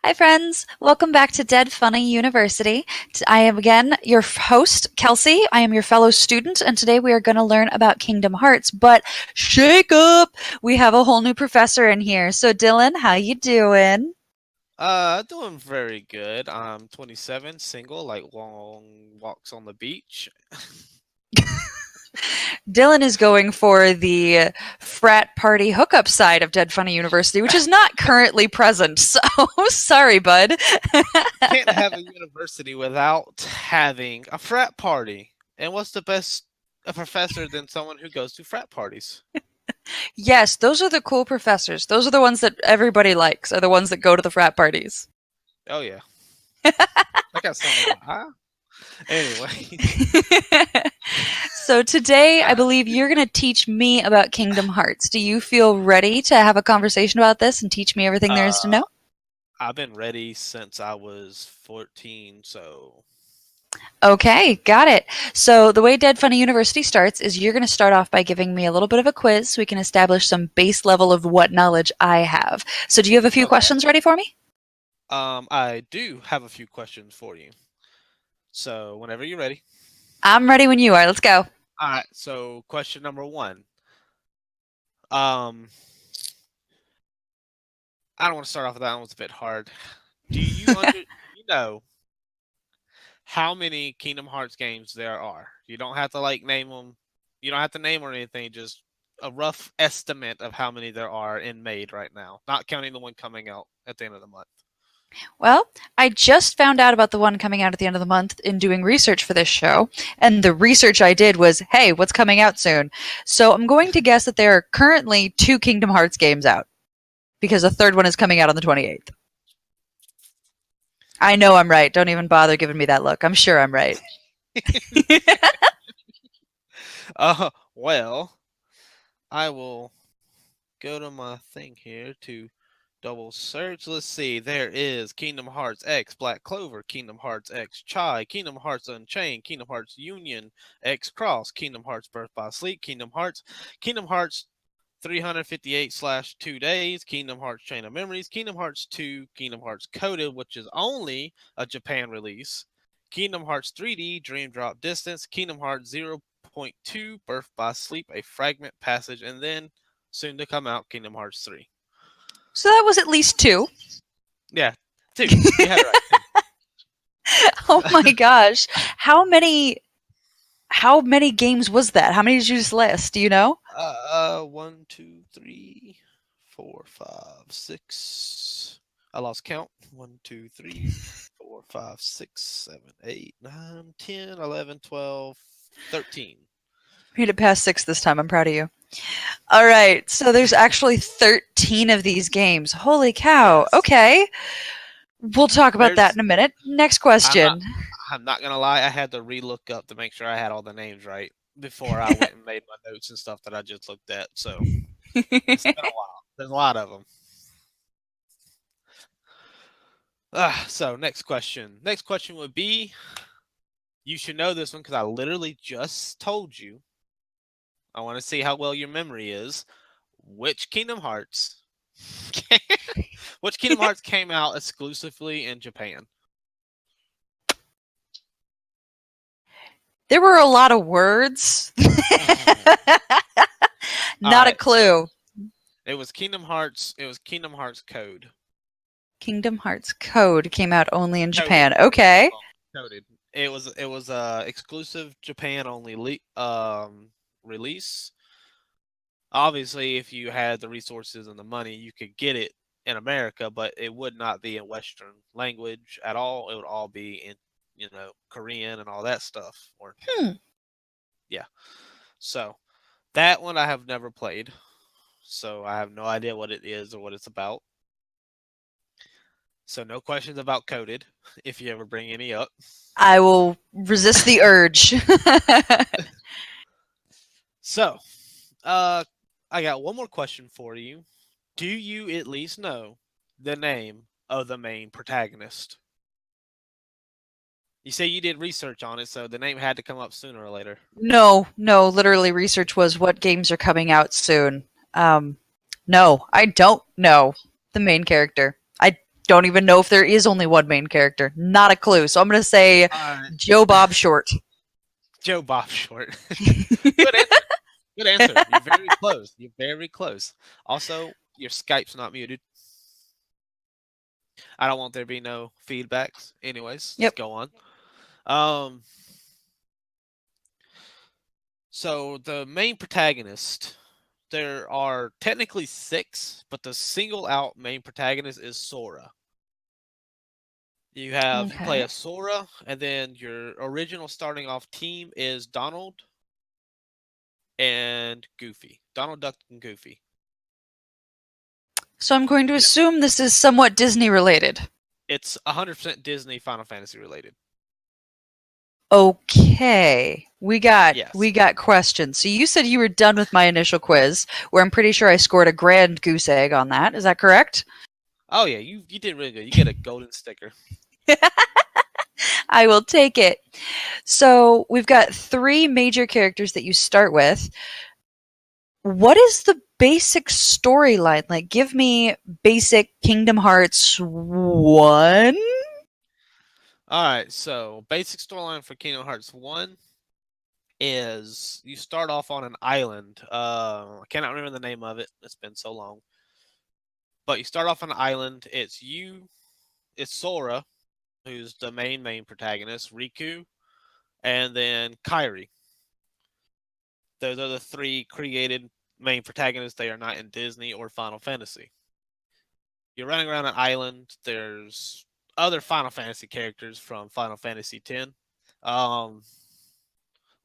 Hi, friends. Welcome back to Dead Funny University. I am again your host, Kelsey. I am your fellow student, and today we are going to learn about Kingdom Hearts. But shake up! We have a whole new professor in here. So, Dylan, how you doing? Doing very good. I'm 27, single, like long walks on the beach. Dylan is going for the frat party hookup side of Dead Funny University, which is not currently present. So, sorry, bud. Can't have a university without having a frat party. And what's the best a professor than someone who goes to frat parties? Yes, those are the cool professors. Those are the ones that everybody likes, are the ones that go to the frat parties. Oh yeah, I got something in my eye. Anyway, So today, I believe you're going to teach me about Kingdom Hearts. Do you feel ready to have a conversation about this and teach me everything there is to uh, know? I've been ready since I was 14, so Okay, got it. So the way Dead Funny University starts is you're going to start off by giving me a little bit of a quiz so we can establish some base level of what knowledge I have. So do you have a few okay. questions ready for me? I do have a few questions for you. So whenever you're ready. I'm ready when you are. Let's go. All right. So question number one. Um, I don't want to start off with that one. It's a bit hard. Do you know how many Kingdom Hearts games there are? You don't have to like name them. You don't have to name or anything. Just a rough estimate of how many there are in made right now, not counting the one coming out at the end of the month. Well, I just found out about the one coming out at the end of the month in doing research for this show, and the research I did was, hey, what's coming out soon? So I'm going to guess that there are currently two Kingdom Hearts games out, because the third one is coming out on the 28th. I know I'm right. Don't even bother giving me that look. I'm sure I'm right. Well, I will go to my thing here to double search. Let's see. There is Kingdom Hearts X Black Clover, Kingdom Hearts X Chai, Kingdom Hearts Unchained, Kingdom Hearts Union, X Cross, Kingdom Hearts Birth by Sleep, Kingdom Hearts 358 slash 2 days, Kingdom Hearts Chain of Memories, Kingdom Hearts 2, Kingdom Hearts Coded, which is only a Japan release, Kingdom Hearts 3D Dream Drop Distance, Kingdom Hearts 0.2 Birth by Sleep, a fragment passage, and then soon to come out Kingdom Hearts 3. So that was at least two. Yeah, 2. You had it right. Oh my gosh. How many games was that? How many did you just list? Do you know? 1, 2, 3, 4, 5, 6. I lost count. 1, 2, 3, 4, 5, 6, 7, 8, 9, 10, 11, 12, 13. Made it past six this time. I'm proud of you. All right. So there's actually 13 of these games. Holy cow. Yes. Okay. We'll talk about that There's in a minute. Next I'm not question. I'm not gonna lie, I had to relook up to make sure I had all the names right before I went and made my notes and stuff that I just looked at. So it's been a while. There's a lot of them. So next question. Next question would be, you should know this one because I literally just told you. I want to see how well your memory is. Which Kingdom Hearts? Which Kingdom Hearts came out exclusively in Japan? There were a lot of words. All Not a right, so clue. it was Kingdom Hearts. It was Kingdom Hearts Code. Kingdom Hearts Code came out only in Coded. Japan. Okay. Coded. It was exclusive Japan only release. Obviously, if you had the resources and the money, you could get it in America, but it would not be in Western language at all. It would all be in, Korean and all that stuff. Or Hmm. yeah. So that one I have never played. So I have no idea what it is or what it's about. So no questions about coded if you ever bring any up. I will resist the urge. So, I got one more question for you. Do you at least know the name of the main protagonist? You say you did research on it, so the name had to come up sooner or later. No, no, literally research was what games are coming out soon. No, I don't know the main character. don't even know if there is only one main character. Not a clue. So I'm going to say Alright. Joe Bob Short. Joe Bob Short. Good answer. Good answer. You're very close. You're very close. Also, your Skype's not muted. I don't want there to be no feedbacks. Anyways, let's Yep. go on. Um, so the main protagonist, there are technically 6, but the single out main protagonist is Sora. You play as Sora, and then your original starting off team is Donald and Goofy. Donald Duck and Goofy. So I'm going to assume this is somewhat Disney related. It's 100% Disney Final Fantasy related. Okay. We got Yes. questions. So you said you were done with my initial quiz, where I'm pretty sure I scored a grand goose egg on that. Is that correct? Oh yeah, you did really good. You get a golden sticker. I will take it. So we've got 3 major characters that you start with. What is the basic storyline? Like, give me basic Kingdom Hearts 1? Alright, so basic storyline for Kingdom Hearts 1 is you start off on an island. I cannot remember the name of it. It's been so long. But you start off on an island. It's Sora, who's the main protagonist, Riku, and then Kairi. Those are the 3 created main protagonists. They are not in Disney or Final Fantasy. You're running around an island. There's other Final Fantasy characters from Final Fantasy X,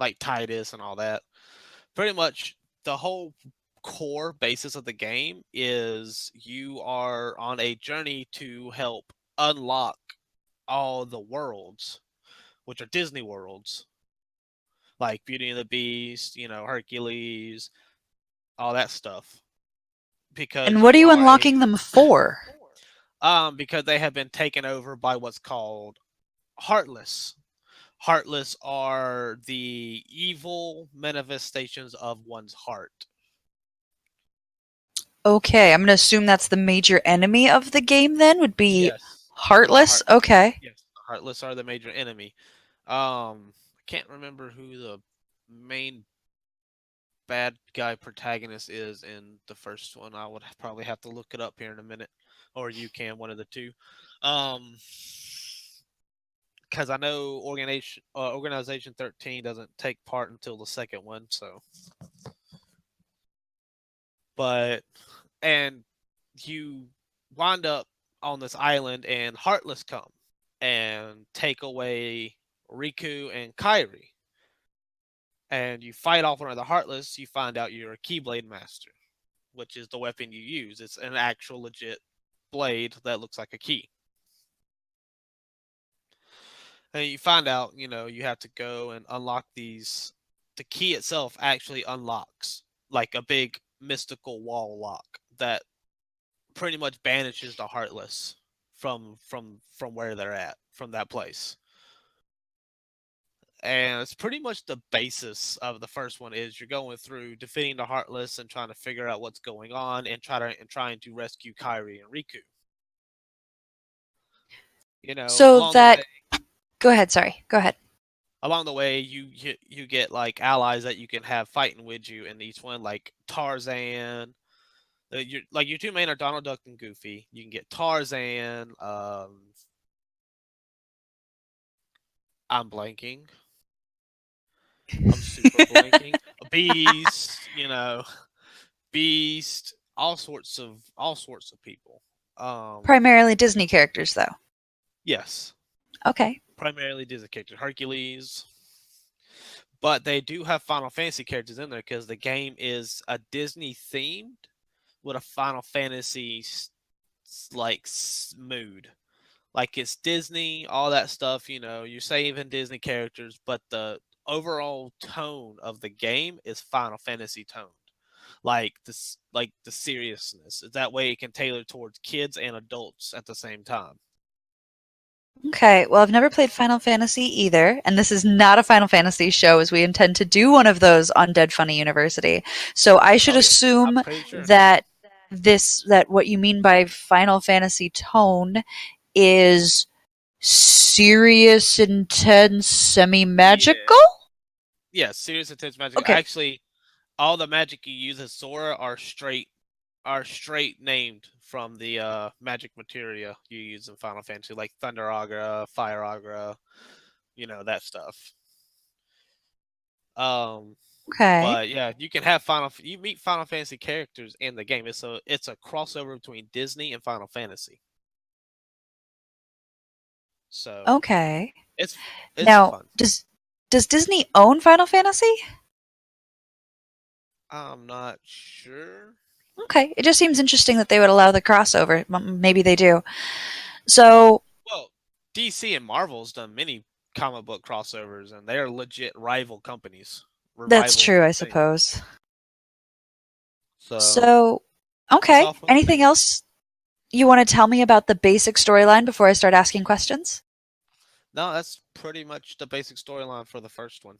like Tidus and all that. Pretty much the whole core basis of the game is you are on a journey to help unlock all the worlds, which are Disney worlds, like Beauty and the Beast, Hercules, all that stuff. Because And what are you unlocking them for? because they have been taken over by what's called Heartless. Heartless are the evil manifestations of one's heart. Okay, I'm going to assume that's the major enemy of the game then, would be Yes. Heartless? Okay. Yes, the Heartless are the major enemy. I can't remember who the main bad guy protagonist is in the first one. I would probably have to look it up here in a minute, or you can, one of the two. Because I know Organization 13 doesn't take part until the second one, so. And you wind up on this island, and Heartless come and take away Riku and Kairi. And you fight off one of the Heartless, you find out you're a Keyblade Master, which is the weapon you use. It's an actual legit blade that looks like a key. And you find out, you have to go and unlock these. The key itself actually unlocks like a big mystical wall lock that pretty much banishes the Heartless from where they're at, from that place. And it's pretty much the basis of the first one is you're going through defeating the Heartless and trying to figure out what's going on and trying to rescue Kairi and Riku. Go ahead, sorry. Go ahead. Along the way, you get like allies that you can have fighting with you in each one, like Tarzan. Your 2 main are Donald Duck and Goofy. You can get Tarzan. I'm blanking. I'm super blanking. Beast, Beast, all sorts of people. Primarily Disney characters, though. Yes. Okay. Primarily Disney characters. Hercules. But they do have Final Fantasy characters in there because the game is a Disney themed with a Final Fantasy like mood. Like it's Disney, all that stuff, you're saving Disney characters, but the overall tone of the game is Final Fantasy toned. Like the seriousness. That way it can tailor towards kids and adults at the same time. Okay, well, I've never played Final Fantasy either, and this is not a Final Fantasy show, as we intend to do one of those on Dead Funny University. So I should assume sure. that that what you mean by Final Fantasy tone is serious, intense, semi-magical? Yeah. Yeah, serious intense magic. Okay. Actually, all the magic you use as Sora are straight named from the magic materia you use in Final Fantasy, like Thunder Agra, Fire Agra, that stuff. Um, Okay. but yeah, you meet Final Fantasy characters in the game. It's a crossover between Disney and Final Fantasy. So Okay. it's it's Now, fun. does Disney own Final Fantasy? I'm not sure. Okay. It just seems interesting that they would allow the crossover. Maybe they do. So, Well, DC and Marvel's done many comic book crossovers, and they're legit rival companies, that's rival true, I things. suppose. So So, it's okay. all for the Anything fans. else you want to tell me about the basic storyline before I start asking questions? No, that's pretty much the basic storyline for the first one.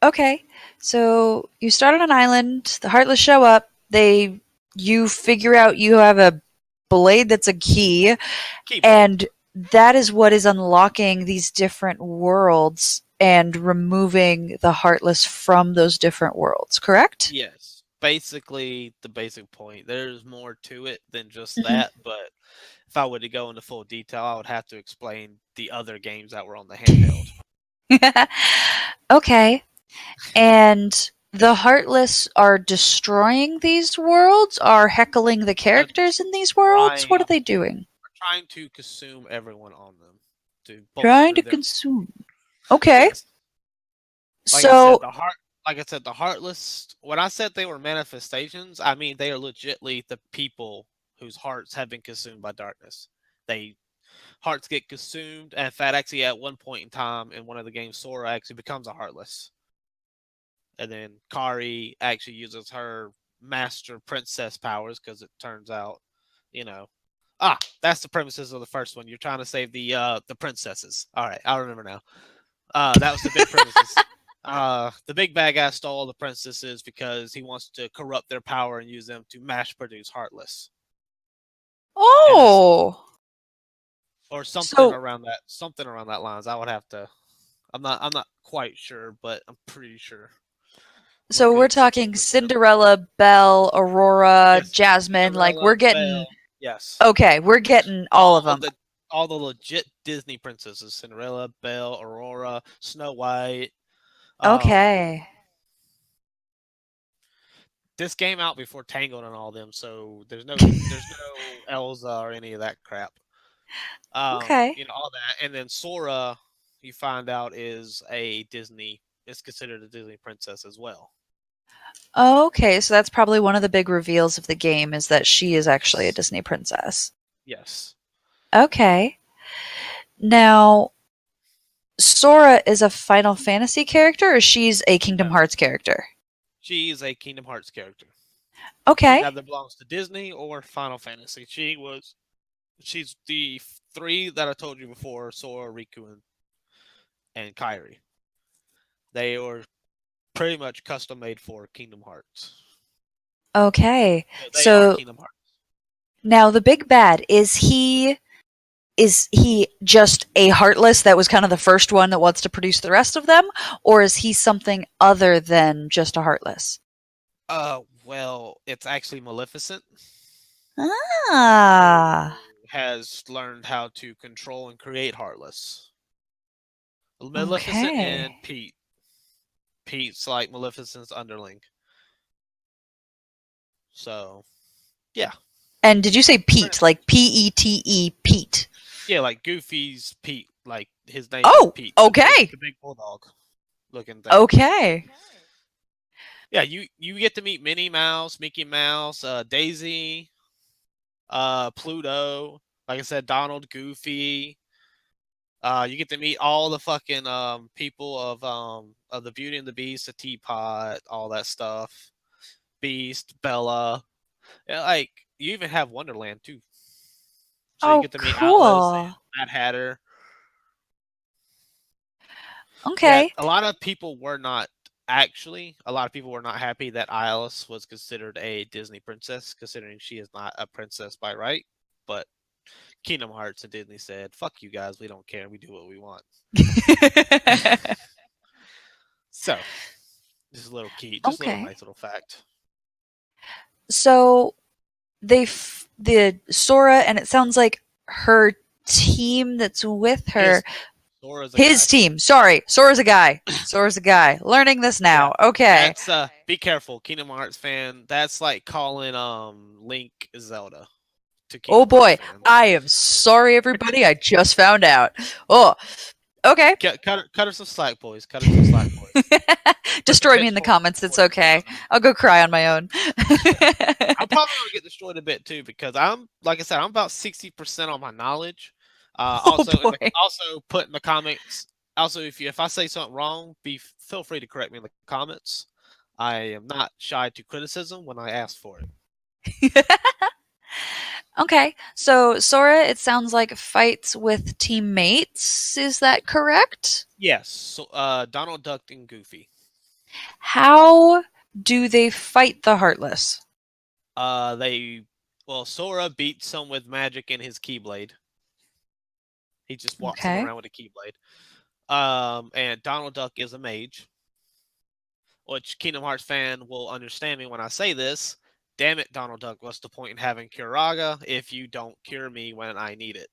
Okay. So, you start on an island, the Heartless show up, you figure out you have a blade that's a key, Keyblade. and that is what is unlocking these different worlds and removing the Heartless from those different worlds, correct? Yes. Basically, the basic point. There's more to it than just Hmm. that, but if I were to go into full detail, I would have to explain the other games that were on the handheld. Okay. And the Heartless are destroying these worlds, are heckling the They're characters in these worlds? What trying are they doing? trying to consume everyone on them to Trying bolster to their. consume. Okay. Yes. Like I said, So, the Heartless. When I said they were manifestations, I mean they are legitly the people whose hearts have been consumed by darkness. They hearts get consumed, and in fact, actually, at one point in time in one of the games, Sora actually becomes a Heartless, and then Kari actually uses her Master Princess powers because it turns out, you know, that's the premises of the first one. You're trying to save the princesses. All right, I remember now. That was the big premises. The big bad guy stole all the princesses because he wants to corrupt their power and use them to mass produce Heartless, and it's oh. or So, something around that lines. I would have to. I'm not quite sure, but I'm pretty sure. I'm a so we're good 6 talking years ago. Cinderella, Belle, Aurora, Yes, Jasmine, like Cinderella, we're getting Belle. Yes, okay, we're getting all of all them. the all the legit Disney princesses: Cinderella, Belle, Aurora, Snow White. Um, Okay. this came out before Tangled and all them, so there's no Elsa or any of that crap. Okay. All that, and then Sora, you find out is considered a Disney princess as well. Okay, so that's probably one of the big reveals of the game is that she is actually a Yes. Disney princess. Yes. Okay. Now, Sora is a Final Fantasy character or she's a Kingdom No. Hearts character? She is a Kingdom Hearts character. She Okay. either belongs to Disney or Final Fantasy. She's the three that I told you before: Sora, Riku, and Kairi. They were pretty much custom made for Kingdom Hearts. Okay. They are So Kingdom Hearts. now the big bad, is he just a Heartless that was kind of the first one that wants to produce the rest of them? Or is he something other than just a Heartless? Well, it's actually Maleficent who Ah. has learned how to control and create Heartless. Maleficent Okay. and Pete. Pete's like Maleficent's underling. So, yeah. And did you say Pretty Pete? Like much. Pete, Pete? Yeah, like Goofy's Pete. Like his name is Oh, Pete. The big okay. the big bulldog looking thing. Okay. Yeah, you get to meet Minnie Mouse, Mickey Mouse, Daisy, Pluto. Like I said, Donald, Goofy. You get to meet all the fucking people of the Beauty and the Beast, the Teapot, all that stuff. Beast, Bella. Yeah, like you even have Wonderland too. So you Oh, get to meet Alice cool. and Mad Hatter. Yeah, Okay. a lot of people were not actually, a lot of people were not happy that Alice was considered a Disney princess, considering she is not a princess by right. But Kingdom Hearts and Disney said, "Fuck you guys, we don't care. We do what we want." So, just a little key, just a little Okay. nice little fact. So the Sora, and it sounds like her team that's with her. His team, Sora's a His guy. team. Sorry. Sora's a guy. Sora's a guy. Learning this Yeah, now. Okay. that's be careful, Kingdom Hearts fan. That's like calling Link Zelda to Oh Kingdom Hearts boy. fan. I am sorry, everybody. I just found out. Oh, okay. Cut her some slack, boys. Cut her some slack, boys. Where's the Destroy me in the pitchfork comments. It's for it? okay. I'll go cry on my own. I'm probably gonna get destroyed a bit too because I'm, like I said, I'm about 60% on my knowledge. Oh boy. Also put in the comments. Also, if I say something wrong, feel free to correct me in the comments. I am not shy to criticism when I ask for it. Okay. So Sora, it sounds like fights with teammates. Is that correct? Yes, so, Donald Duck and Goofy. How do they fight the Heartless? They Sora beats some with magic in his Keyblade. He just walks them Okay. around with a Keyblade. And Donald Duck is a mage, which Kingdom Hearts fan will understand me when I say this. Damn it, Donald Duck, what's the point in having Curaga if you don't cure me when I need it?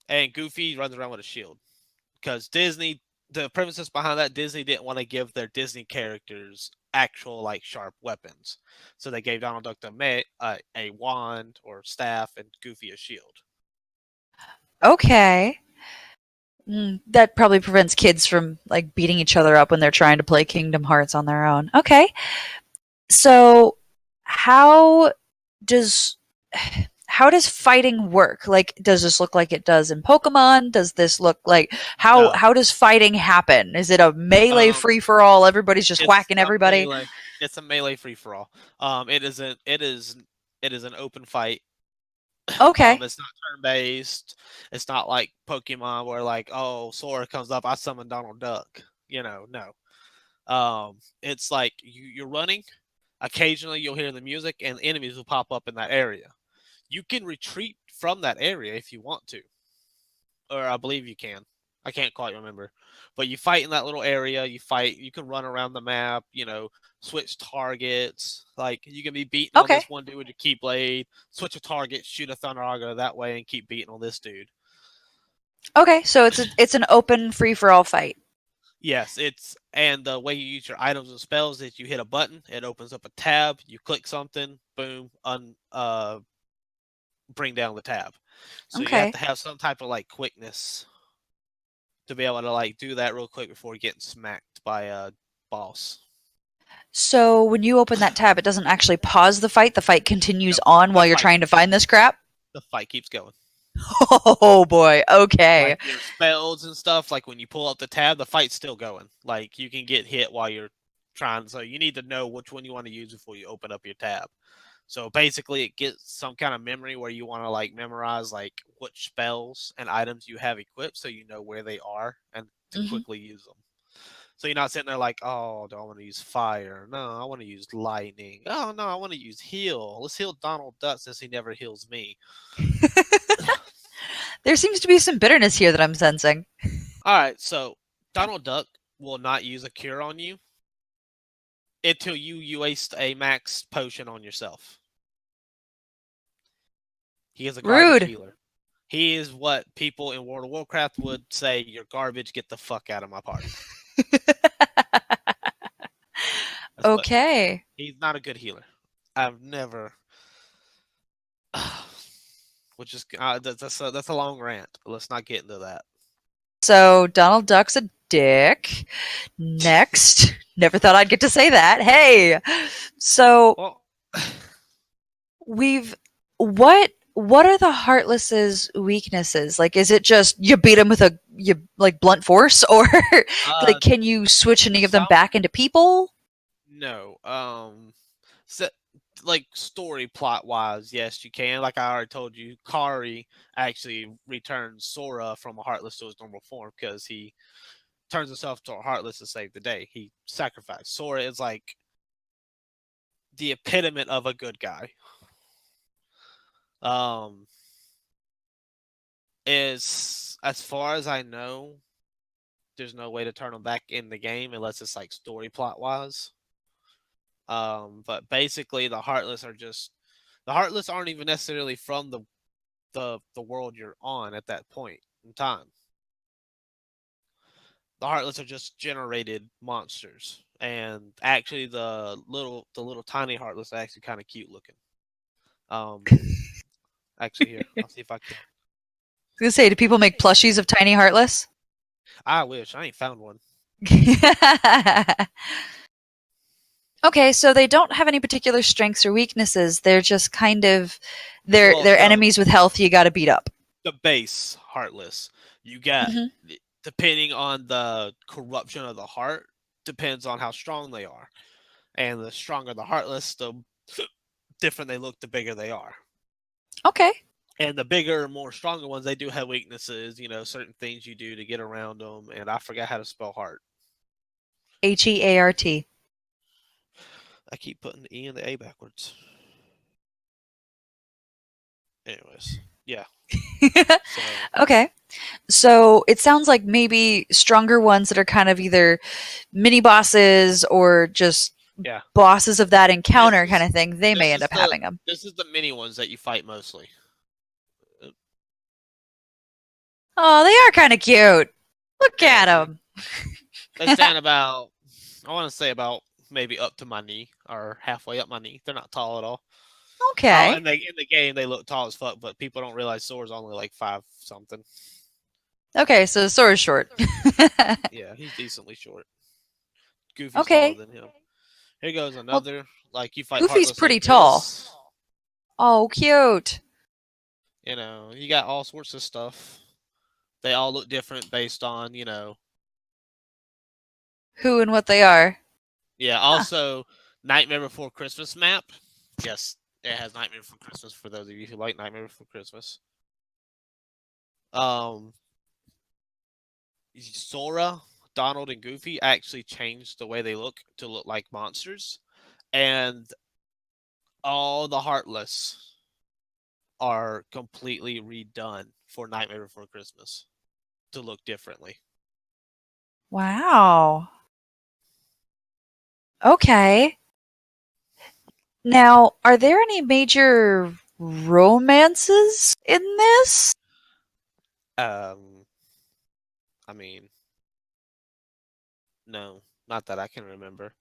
And Goofy runs around with a shield. Because Disney, the premises behind that, Disney didn't want to give their Disney characters actual, like, sharp weapons. So they gave Donald Duck a wand or staff and Goofy a shield. Okay. That probably prevents kids from like beating each other up when they're trying to play Kingdom Hearts on their own. Okay. So how does how does fighting work? Like, does this look like it does in Pokemon? Does this look like No. how does fighting happen? Is it a melee free for all? Everybody's just whacking everybody. It's a melee free for all. It is an open fight. Okay. It's not turn based. It's not like Pokemon where, like, oh, Sora comes up, I summon Donald Duck. No. It's like you're running. Occasionally, you'll hear the music, and enemies will pop up in that area. You can retreat from that area if you want to, or I believe you can. I can't quite remember, but you fight in that little area. You fight. You can run around the map. Switch targets. Like, you can be beating on Okay. this one dude with your Keyblade. Switch a target, shoot a Thunderauga that way, and keep beating on this dude. Okay. So it's an open free for all fight. Yes, and the way you use your items and spells is you hit a button, it opens up a tab. You click something, boom, bring down the tab. So you have Okay. to have some type of, like, quickness to be able to, like, do that real quick before getting smacked by a boss. So when you open that tab, it doesn't actually pause the fight. The fight continues No, on while you're trying to find this crap. The fight keeps going. Oh boy. Okay. Like your spells and stuff, like when you pull up the tab, the fight's still going. Like, you can get hit while you're trying, so you need to know which one you want to use before you open up your tab. So basically, it gets some kind of memory where you want to, like, memorize, like, which spells and items you have equipped, so you know where they are and to quickly use them. So you're not sitting there like, oh, do I want to use fire? No, I want to use lightning. Oh no, I want to use heal. Let's heal Donald Duck since he never heals me. There seems to be some bitterness here that I'm sensing. All right, so Donald Duck will not use a cure on you until you waste a max potion on yourself. He is a garbage healer. He is what people in World of Warcraft would say, you're garbage, get the fuck out of my party. Okay. He's not a good healer. I've never... Which is that's a long rant. Let's not get into that. So Donald Duck's a dick. Next. Never thought I'd get to say that. Hey. So what are the Heartless's weaknesses? Like, is it just you beat them with like blunt force, or like can you switch any of them back into people? No. So like story plot wise, yes, you can. Like I already told you, Kari actually returns Sora from a Heartless to his normal form because he turns himself to a Heartless to save the day. He sacrificed. Sora is like the epitome of a good guy. Is as far as I know, there's no way to turn him back in the game unless it's like story plot wise. But basically, the Heartless aren't even necessarily from the world you're on at that point in time. The Heartless are just generated monsters, and actually, the little tiny Heartless are actually kind of cute looking. Um, actually, here I'll see if I can. I was gonna say, do people make plushies of Tiny Heartless? I wish I ain't found one. Okay, so they don't have any particular strengths or weaknesses. They're just kind of they're No, enemies with health you got to beat up. the base Heartless. You got Hmm. depending on the corruption of the heart, depends on how strong they are. And the stronger the Heartless, the different they look, the bigger they are. Okay. And the bigger, more stronger ones, they do have weaknesses. Certain things you do to get around them. And I forgot how to spell heart. Heart. I keep putting the E and the A backwards. Anyways, yeah. So Okay. So it sounds like maybe stronger ones that are kind of either mini bosses or just yeah, bosses of that this encounter kind is of thing. They this may end is up the having them. this is the mini ones that you fight mostly. Oh, they are kind of cute. Look Yeah, at them. they stand about, I want to say about maybe up to my knee or halfway up my knee. They're not tall at all. Oh, Okay. and they in the game they look tall as fuck, but people don't realize Sora's only like 5 something. Okay, so Sora's short. Yeah, he's decently short. Goofy's taller Okay. than him. Here goes Well, another. Like you fight Goofy's Heartless like pretty tall. this. Oh, cute. You got all sorts of stuff. They all look different based on, Who and what they are. yeah. Huh. Also, Nightmare Before Christmas map. Yes, it has Nightmare Before Christmas for those of you who like Nightmare Before Christmas. Um, Sora, Donald, and Goofy actually changed the way they look to look like monsters, and all the Heartless are completely redone for Nightmare Before Christmas to look differently. Wow. Okay. Now, are there any major romances in this? Um, I mean, no, not that I can remember.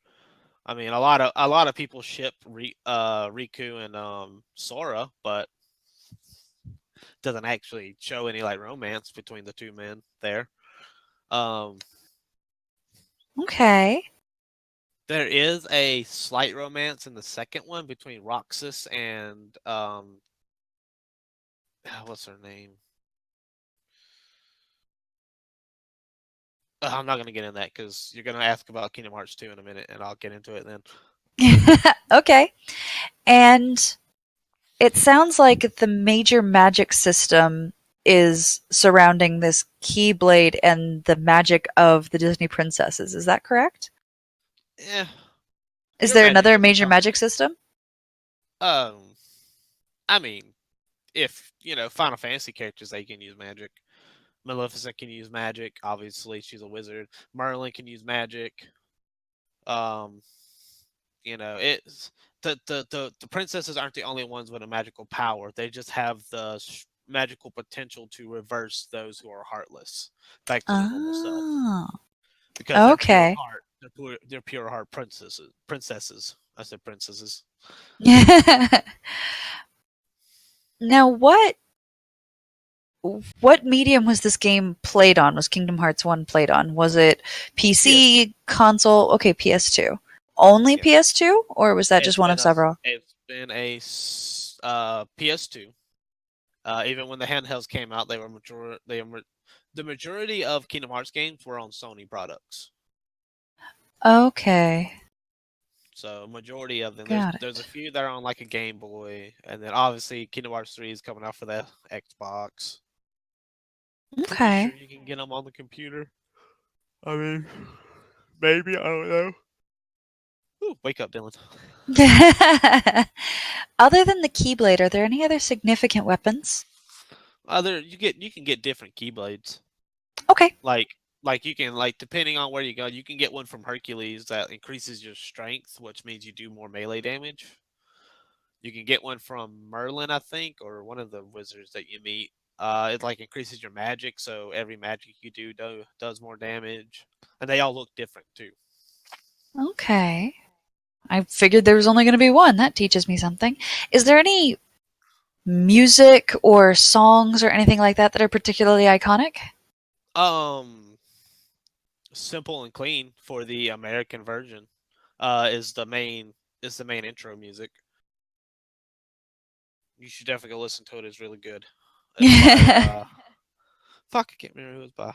I mean, a lot of people ship Riku and Sora, but doesn't actually show any like romance between the two men there. Um, Okay. there is a slight romance in the second one between Roxas and what's her name? I'm not gonna get in that because you're gonna ask about Kingdom Hearts 2 in a minute, and I'll get into it then. Okay. And it sounds like the major magic system is surrounding this Keyblade and the magic of the Disney princesses. Is that correct? Yeah, Is your there magic another is major magic system? um, I mean, if Final Fantasy characters, they can use magic. Maleficent can use magic. Obviously, she's a wizard. Merlin can use magic. Um, it's the princesses aren't the only ones with a magical power. They just have the magical potential to reverse those who are heartless back to their normal self Oh, because they're pure okay. heart. They're pure heart princesses. Princesses. I said princesses. Now, what medium was this game played on? Was Kingdom Hearts 1 played on? Was it PS2. PC, console? Okay, PS2. Only Yeah. PS2? Or was that just It's one been of a several? it's been a PS2. Even when the handhelds came out, the majority of Kingdom Hearts games were on Sony products. Okay. So majority of them, Got there's a it. few that are on like a Game Boy, and then obviously Kingdom Hearts 3 is coming out for the Xbox. Pretty sure Okay. you can get them on the computer. I mean, maybe I don't know. Ooh, wake up, Dylan. Other than the Keyblade, are there any other significant weapons? Other you can get different Keyblades. Okay. Like you can like depending on where you go, you can get one from Hercules that increases your strength, which means you do more melee damage. You can get one from Merlin, I think, or one of the wizards that you meet. It like increases your magic, so every magic you does more damage, and they all look different too. Okay. I figured there was only going to be one. That teaches me something. Is there any music or songs or anything like that that are particularly iconic? Um, Simple and Clean for the American version, is the main intro music. You should definitely go listen to it. It's really good. It's by fuck, I can't remember who it's by.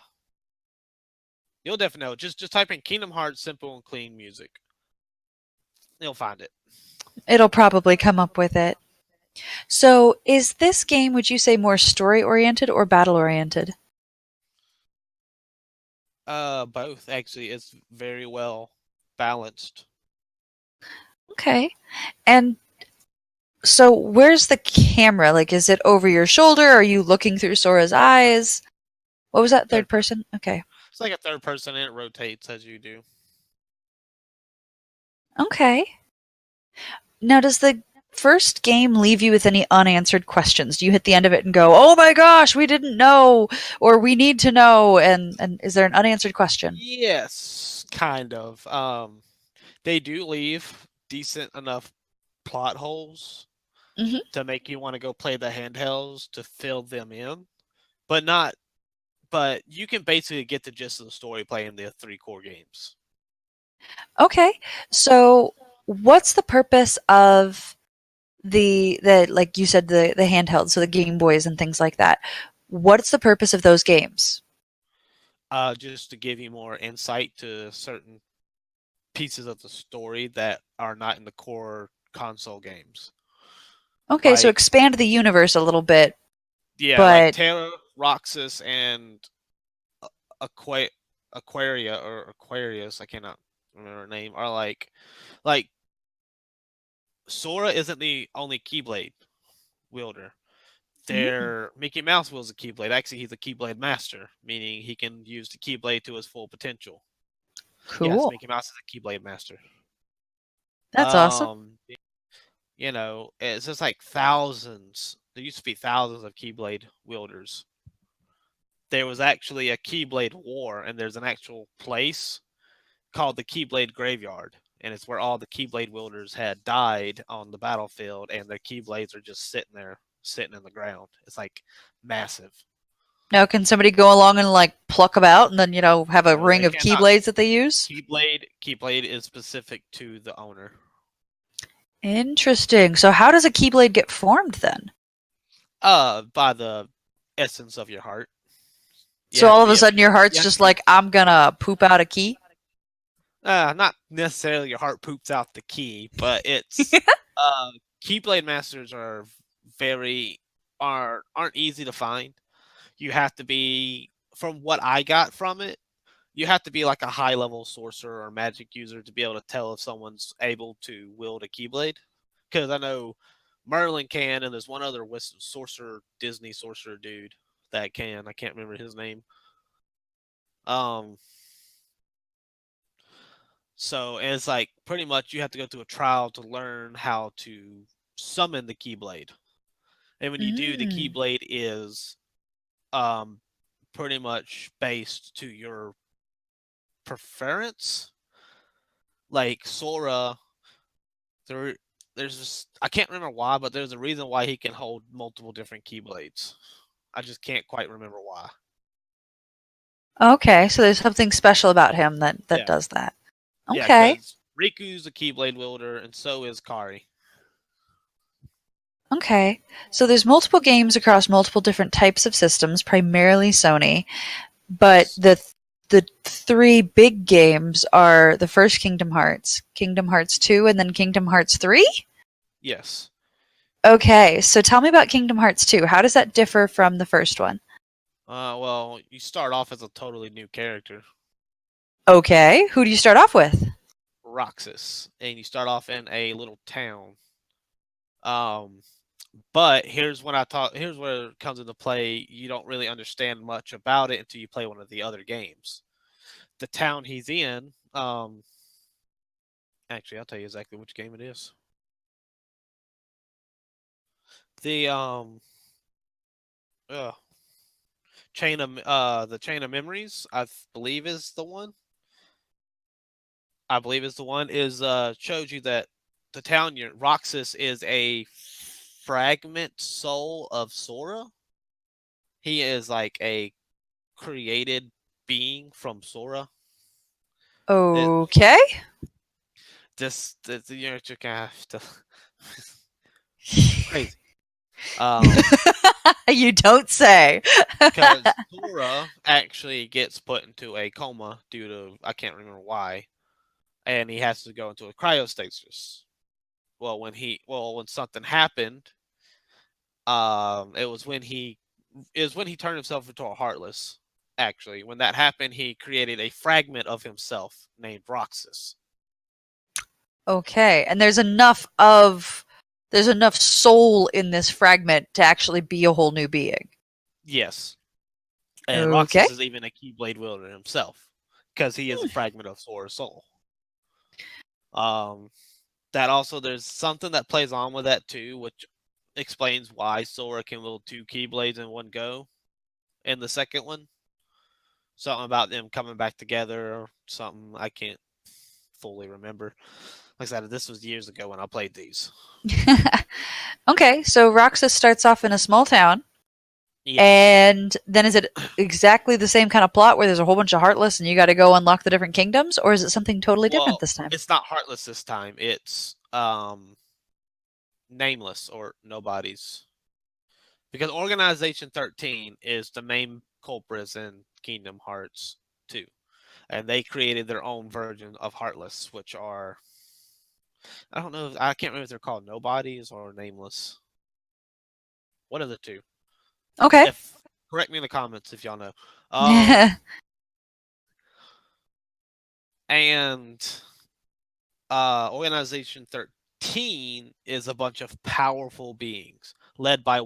You'll definitely know. Just type in Kingdom Hearts Simple and Clean music. You'll find it. It'll probably come up with it. So, is this game, would you say, more story oriented or battle oriented? Both actually. It's very well balanced. Okay. And so, where's the camera? Like, is it over your shoulder? Are you looking through Sora's Third person. eyes? What was that, third Third person. person? Okay. It's like a third person, and it rotates as you do. Okay. Now, does the first game leave you with any unanswered questions? Do you hit the end of it and go, "Oh my gosh, we didn't know," or "We need to know"? And is there an unanswered question? Yes, kind of. They do leave decent enough plot holes Hmm. to make you want to go play the handhelds to fill them in, but not. But you can basically get the gist of the story playing the 3 core games. Okay. So, what's the purpose of the like you said the handheld, so the Game Boys and things like that? What's the purpose of those games? Just to give you more insight to certain pieces of the story that are not in the core console games. Okay, so Like, expand the universe a little bit, yeah, like but Terra, Roxas, and Aqua- Aquaria or Aquarius, I cannot remember her name, are like Sora isn't the only Keyblade wielder. mm, Mickey Mouse wields a Keyblade. Actually, he's a Keyblade master, meaning he can use the Keyblade to his full potential. Yes, cool. Mickey Mouse is a Keyblade master. That's awesome. It's just like thousands. There used to be thousands of Keyblade wielders. There was actually a Keyblade war, and there's an actual place called the Keyblade Graveyard, and it's where all the Keyblade wielders had died on the battlefield, and their Keyblades are just sitting there, sitting in the ground. It's like massive. Now, can somebody go along and like pluck them out and then, have a No, ring they of cannot. Keyblades that they use? Keyblade is specific to the owner. Interesting. So, how does a Keyblade get formed then? By the essence of your heart. So, all of a You have sudden, to your heart's you have to just be like, I'm gonna poop out a key? not necessarily your heart poops out the key, but it's Keyblade masters very aren't easy to find. You have to be, from what I got from it, you have to be like a high level sorcerer or magic user to be able to tell if someone's able to wield a Keyblade. Because I know Merlin can, and there's one other sorcerer, Disney sorcerer dude that can. I can't remember his name. Um, so it's like pretty much you have to go through a trial to learn how to summon the Keyblade. And when you do, the Mm. Keyblade is um pretty much based to your preference. Like Sora, there there's just, I can't remember why, but there's a reason why he can hold multiple different Keyblades. I just can't quite remember why. Okay, so there's something special about him that Yeah, does that. yeah, Okay. because Riku's a Keyblade wielder, and so is Kari. Okay. So there's multiple games across multiple different types of systems, primarily Sony, but Yes. the three big games are the first Kingdom Hearts 2, and then Kingdom Hearts 3? Yes. Okay, so tell me about Kingdom Hearts 2. How does that differ from the first one? Well, you start off as a totally new character, Okay, who do you start off with? Roxas, and you start off in a little town. Um, but here's where it comes into play. You don't really understand much about it until you play one of the other games. The town he's in, actually, I'll tell you exactly which game it is. The uh, the chain of memories, I believe is the one. I believe is the one is shows you that the town Roxas is a fragment soul of Sora. He is like a created being from Sora. It Okay. this you know you kind of have to crazy. Um, You don't say. because Sora actually gets put into a coma due to I can't remember why, and he has to go into a cryostasis. When something happened, it was when he turned himself into a Heartless. Actually, when that happened, he created a fragment of himself named Roxas. Okay, and there's enough soul in this fragment to actually be a whole new being. Yes, and Okay. Roxas is even a Keyblade wielder himself because he is a fragment of Sora's soul. Um, that also there's something that plays on with that too, which explains why Sora can wield two Keyblades in one go in the second one. Something about them coming back together or something I can't fully remember. Like I said, this was years ago when I played these. Okay, so Roxas starts off in a small town, Yes. and then is it exactly the same kind of plot where there's a whole bunch of Heartless and you got to go unlock the different kingdoms, or is it something totally different Well, this time? it's not Heartless this time. It's Nameless or Nobody's. Because Organization 13 is the main culprits in Kingdom Hearts 2. And they created their own version of Heartless, which are I don't know. I can't remember if they're called Nobodies or Nameless. One of the two. Okay. If correct me in the comments if y'all know. And Organization 13 is a bunch of powerful beings led by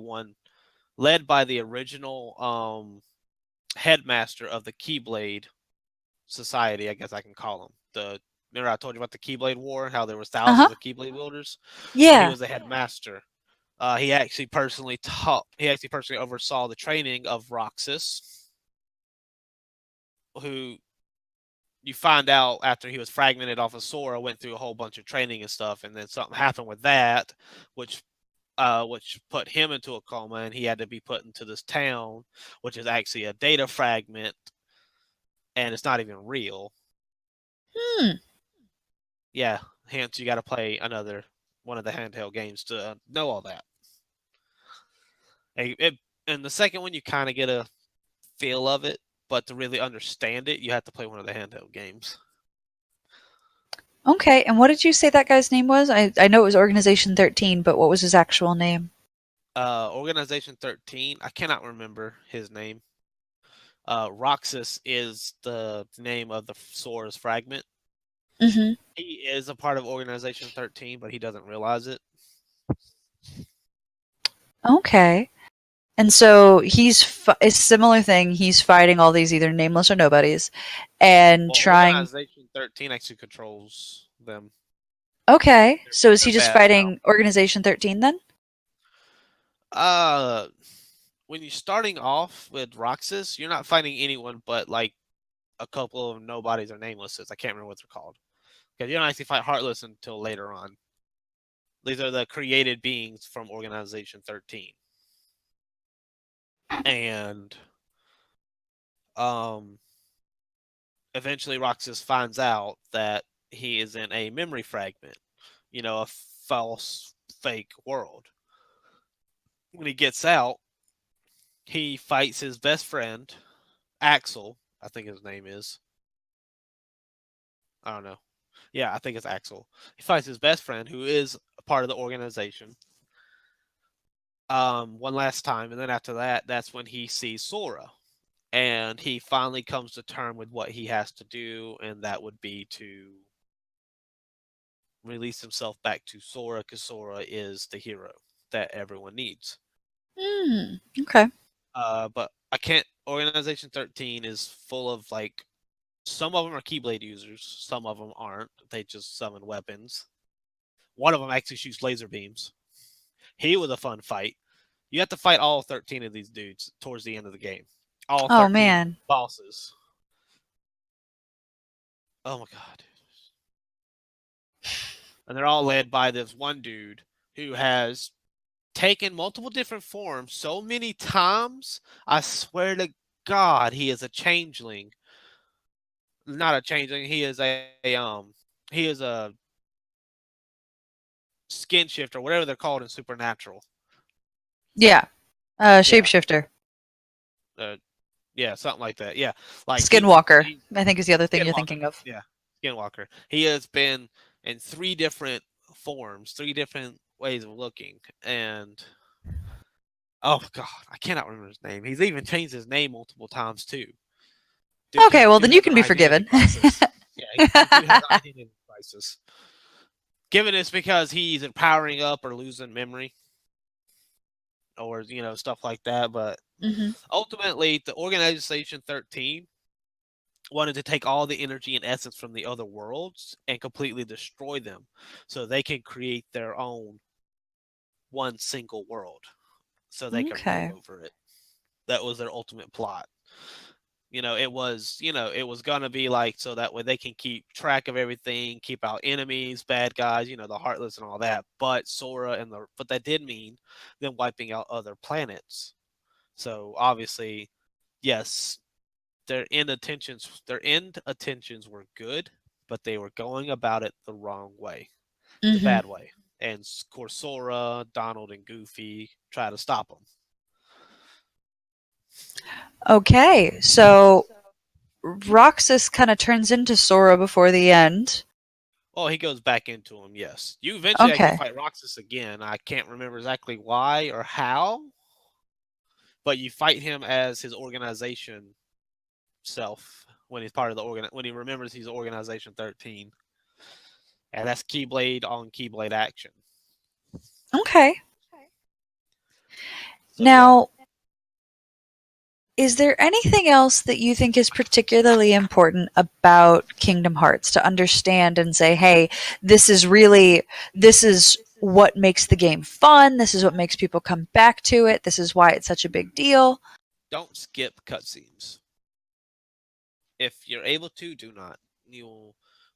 the original headmaster of the Keyblade Society, I guess I can call him. Remember I told you about the Keyblade War, how there was Uh-huh. thousands of Keyblade wielders? Well, he Yeah. was the headmaster. He actually personally oversaw the training of Roxas, who you find out after he was fragmented off of Sora, went through a whole bunch of training and stuff, and then something happened with that, which put him into a coma, and he had to be put into this town, which is actually a data fragment, and it's not even real. Hmm. Yeah, hence you got to play another one of the handheld games to know all that. And the second one, you kind of get a feel of it, but to really understand it, you have to play one of the handheld games. Okay, and what did you say that guy's name was? I know it was Organization 13, but what was his actual name? Organization 13, I cannot remember his name. Roxas is the name of the Sora's fragment. Mm-hmm. He is a part of Organization 13, but he doesn't realize it. Okay. And so a similar thing. He's fighting all these either nameless or nobodies, and Well, trying. Organization 13 actually controls them. Okay, so is he They're just bad now. fighting Organization 13 then? Uh, when you're starting off with Roxas, you're not fighting anyone but like a couple of nobodies or namelesses. I can't remember what they're called. Because you don't actually fight Heartless until later on. These are the created beings from Organization 13. And um eventually Roxas finds out that he is in a memory fragment, a false fake world. When he gets out, he fights his best friend, Axel, I think his name is. I don't know. Yeah, I think it's Axel. He fights his best friend, who is a part of the organization, one last time, and then after that, that's when he sees Sora, and he finally comes to terms with what he has to do, and that would be to release himself back to Sora, because Sora is the hero that everyone needs. Okay. But I can't. Organization 13 is full of like some of them are Keyblade users, some of them aren't. They just summon weapons. One of them actually shoots laser beams. He was a fun fight. You have to fight all 13 of these dudes towards the end of the game. All Oh 13 man. bosses. Oh my god. And they're all led by this one dude who has taken multiple different forms so many times. I swear to God, he is a changeling. Not a changeling. He is a skin shifter, whatever they're called in Supernatural. Yeah. Yeah, Shapeshifter. uh, yeah, something like that. Yeah, like Skinwalker, he I think is the other thing you're Skinwalker. thinking of. Yeah, Skinwalker. He has been in three different forms, three different ways of looking, and oh god, I cannot remember his name. He's even changed his name multiple times too. Okay, well Dude then you has an can be identity forgiven. crisis. Yeah, the dude has an identity crisis. Given it's because he's powering up or losing memory, or stuff like that. But hmm ultimately, the Organization 13 wanted to take all the energy and essence from the other worlds and completely destroy them, so they can create their own one single world, so they can rule Okay. over it. That was their ultimate plot. It was gonna be like so that way they can keep track of everything, keep out enemies, bad guys, the heartless and all that. But but that did mean them wiping out other planets. So obviously, yes, their end intentions were good, but they were going about it the wrong way, the hmm bad way. And of course, Sora, Donald, and Goofy try to stop them. Okay, so Roxas kind of turns into Sora before the end. Oh, he goes back into him. Yes, you eventually actually Okay. fight Roxas again. I can't remember exactly why or how, but you fight him as his organization self when he's part of the when he remembers he's Organization 13, and that's Keyblade on Keyblade action. Okay. So yeah, Now, is there anything else that you think is particularly important about Kingdom Hearts to understand and say, hey, this is what makes the game fun. This is what makes people come back to it. This is why it's such a big deal. don't skip cutscenes. If you're able to, do not. You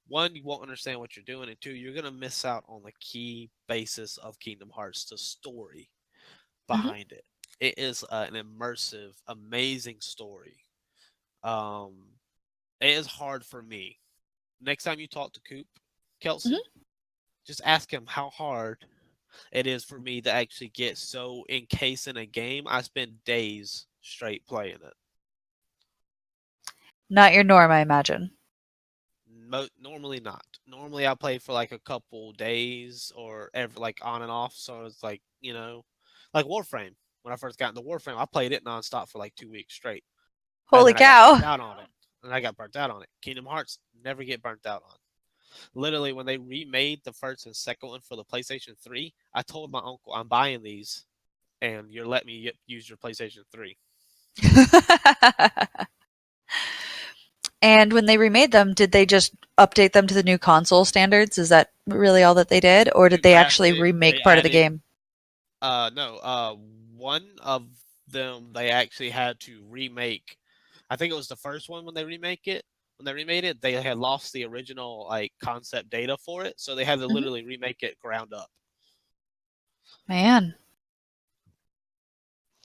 won't understand what you're doing, and two, you're gonna miss out on the key basis of Kingdom Hearts, the story hmm behind it. It is an immersive, amazing story. Um, it is hard for me. Next time you talk to Coop, hmm Kelsey, just ask him how hard it is for me to actually get so encased in a game. I spend days straight playing it. Not your norm, I imagine. Normally not. Normally I play for like a couple days or ever like on and off. So it's like like Warframe. When I first got into Warframe, I played it nonstop for like 2 weeks straight, and Holy then I got burnt cow. out on it. Kingdom Hearts never get burnt out on. Literally, when they remade the first and second one for the PlayStation 3, I told my uncle I'm buying these, and you're letting me use your PlayStation 3. And when they remade them, did they just update them to the new console standards? Is that really all that they did? Or did they actually They remake part of the added game? no, one of them they actually had to remake. I think it was the first one when they remake it. When they remade it, they had lost the original like concept data for it, so they had to hmm literally remake it ground up. Man.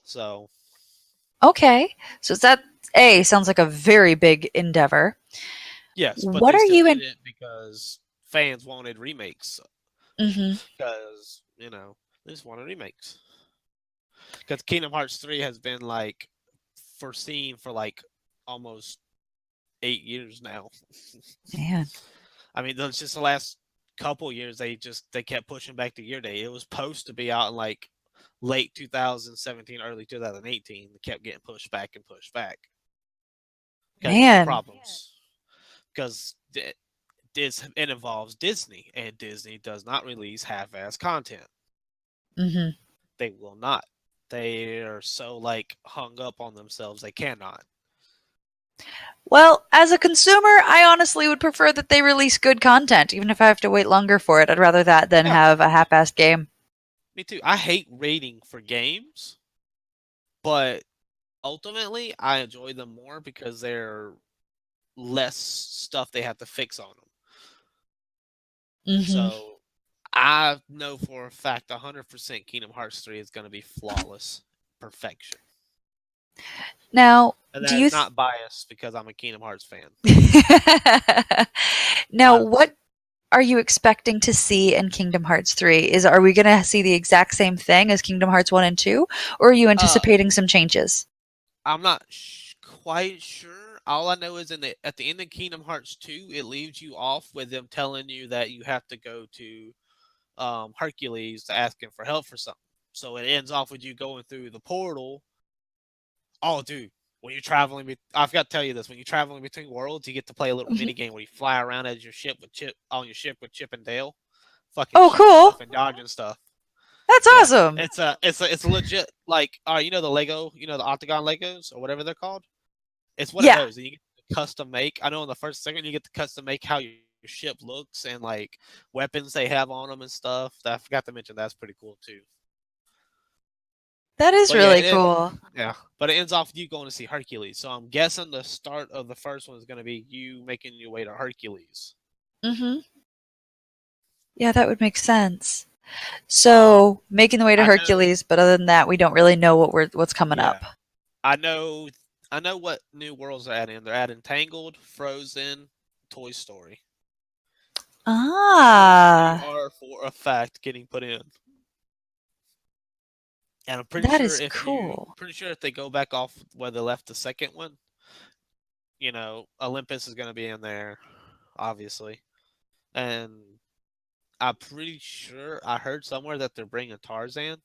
So Okay. So that A sounds like a very big endeavor. yes, but What they are still you did in? it because fans wanted remakes. hmm Because they just wanted remakes. Because Kingdom Hearts 3 has been like foreseen for like almost 8 years now. Man. I mean, that's just the last couple years. They kept pushing back the year date. It was supposed to be out in like late 2017, early 2018. It kept getting pushed back and pushed back because of Man. problems. Because it involves Disney, and Disney does not release half-ass content. Hmm. They will not. They are so like hung up on themselves they cannot. Well, as a consumer, I honestly would prefer that they release good content, even if I have to wait longer for it. I'd rather that than Yeah, have a half-assed game. me too. I hate rating for games, but ultimately I enjoy them more because they're less stuff they have to fix on them. Hmm. So I know for a fact 100% Kingdom Hearts 3 is going to be flawless perfection. Now, And do that you? is not biased because I'm a Kingdom Hearts fan. Now, I, what are you expecting to see in Kingdom Hearts 3? Are we going to see the exact same thing as Kingdom Hearts 1 and 2, or are you uh, anticipating some changes? I'm not quite sure. All I know is at the end of Kingdom Hearts 2, it leaves you off with them telling you that you have to go to Hercules to ask him for help for something. So it ends off with you going through the portal. Oh, dude, when you're traveling, I forgot to tell you this. When you're traveling between worlds, you get to play a little Mhm. mini game where you fly around as your ship with Chip on your ship with Chip and Dale, fucking Oh, shooting cool. stuff and dodging stuff. That's Yeah, awesome. it's legit. Like, you know the Lego, you know the Octagon Legos or whatever they're called. It's one of Yeah, those. And you get to custom make. I know in the first second you get to custom make how your ship looks and like weapons they have on them and stuff. I forgot to mention that's pretty cool too. that is But yeah, really cool. yeah. But it ends off with you going to see Hercules. So I'm guessing the start of the first one is going to be you making your way to Hercules. Hmm. Yeah, that would make sense. Um, So, making the way to I know. Hercules, but other than that, we don't really know what's coming Yeah, up. I know. I know what new worlds they're adding. They're adding Tangled, Frozen, Toy Story. Those three Ah, are for a fact getting put in. And I'm that is cool. pretty sure if they go back off where they left the second one, Olympus is going to be in there, obviously. And I'm pretty sure I heard somewhere that they're bringing Tarzan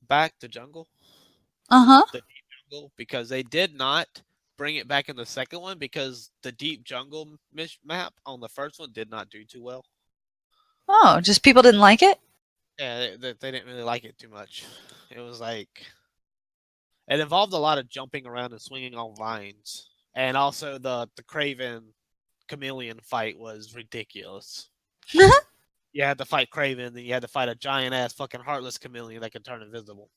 back to jungle, Uh-huh. the deep jungle, because they did not bring it back in the second one because the deep jungle map on the first one did not do too well. Oh, just people didn't like it? Yeah, they didn't really like it too much. It was like it involved a lot of jumping around and swinging on vines, and also the Craven chameleon fight was ridiculous. You had to fight Craven, then you had to fight a giant ass fucking heartless chameleon that can turn invisible.